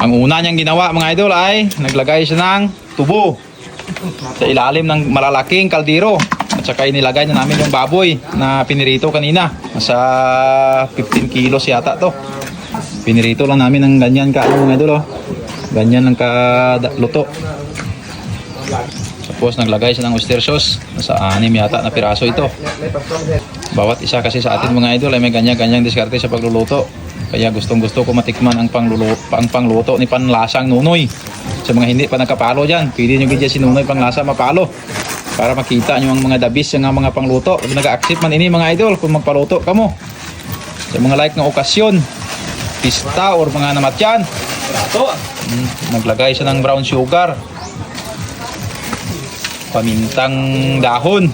Ang una niyang ginawa mga idol ay naglagay siya ng tubo sa ilalim ng malalaking kaldero. At saka inilagay na namin yung baboy na pinirito kanina. Nasa 15 kilos yata to. Pinirito lang namin ng ganyan ka mga idol oh. Ganyan lang ka luto. Tapos naglagay siya ng oyster sauce. Nasa 6 yata na piraso ito. Bawat isa kasi sa atin mga idol ay may ganyan-ganyang diskarte sa pagluluto. Kaya gustong-gusto ko matikman ang pangluto ni Panlasang Nunoy. Sa mga hindi pa nakapalo dyan, pwede nyo ganyan si Nunoy Panglasa mapalo. Para makita nyo ang mga dabis ng mga pangluto. Kung nag-accept man ini mga idol, kung magpaluto ka mo. Sa mga like ng okasyon, pista or mga namatyan. Naglagay siya ng brown sugar. Pamintang dahon.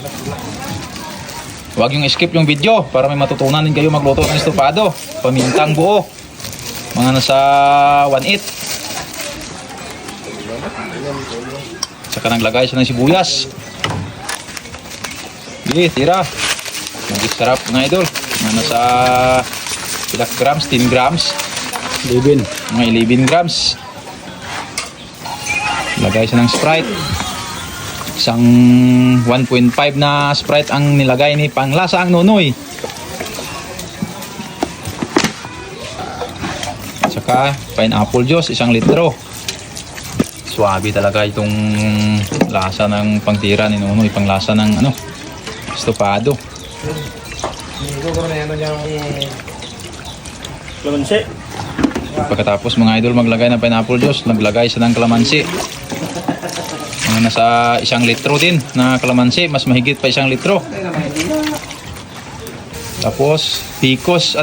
Huwag yung skip yung video para may matutunan din kayo magluto ng estofado. Pamintang buo. Mga nasa 1/8. Saka naglagay siya ng sibuyas. Sige, tira. Mag-sarap mga idol. Mga nasa ilang grams, 10 grams. 11. Mga 11 grams. Lagay siya ng Sprite. Isang 1.5 na Sprite ang nilagay ni Panglasang Nunoy. At saka pineapple juice, 1 litro. Swabe talaga itong lasa ng pangtira ni Nunoy. Panglasa ng estofado. Kalamansi. Pagkatapos mga idol maglagay ng pineapple juice, naglagay siya ng kalamansi. Nasa 1 litro din na kalamansi, mas mahigit pa 1 litro. Tapos picos.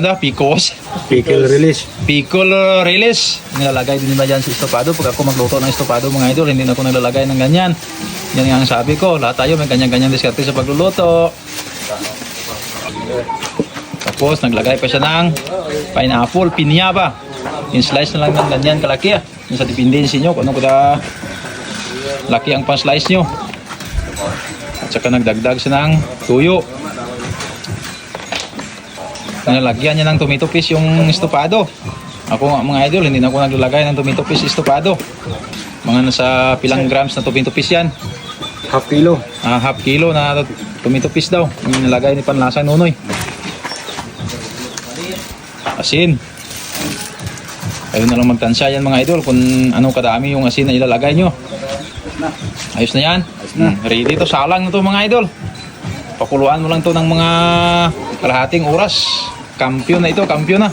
Pickle release. Pickle release. Nilalagay din nila dyan sa estofado. Pag ako magluto ng estofado mga idol, hindi na ako naglalagay ng ganyan. Yan nga ang sabi ko, lahat tayo may ganyan-ganyan diskarte sa pagluluto. Tapos naglagay pa siya ng pineapple, pinya ba? Yung slice na lang ng ganyan kalaki Yung sa dependency nyo, kung ano kada laki ang pang-slice nyo. At saka nagdagdag siya ng tuyo. Nalagyan niya ng tomato paste yung estofado. Ako mga idol, hindi na ako naglalagay ng tomato paste estofado. Mga nasa pilang grams na tomato paste yan. Half kilo. Half kilo na tomato paste daw. Yung nilagay ni Panlasang Nunoy. Asin. Kayo na lang magtansya yan mga idol kung ano kadami yung asin na ilalagay nyo. Ayos na yan. Ready to, salang na to mga idol. Pakuluan mo lang to ng mga kalahating oras. Kampiyon na ito, kampiyon na.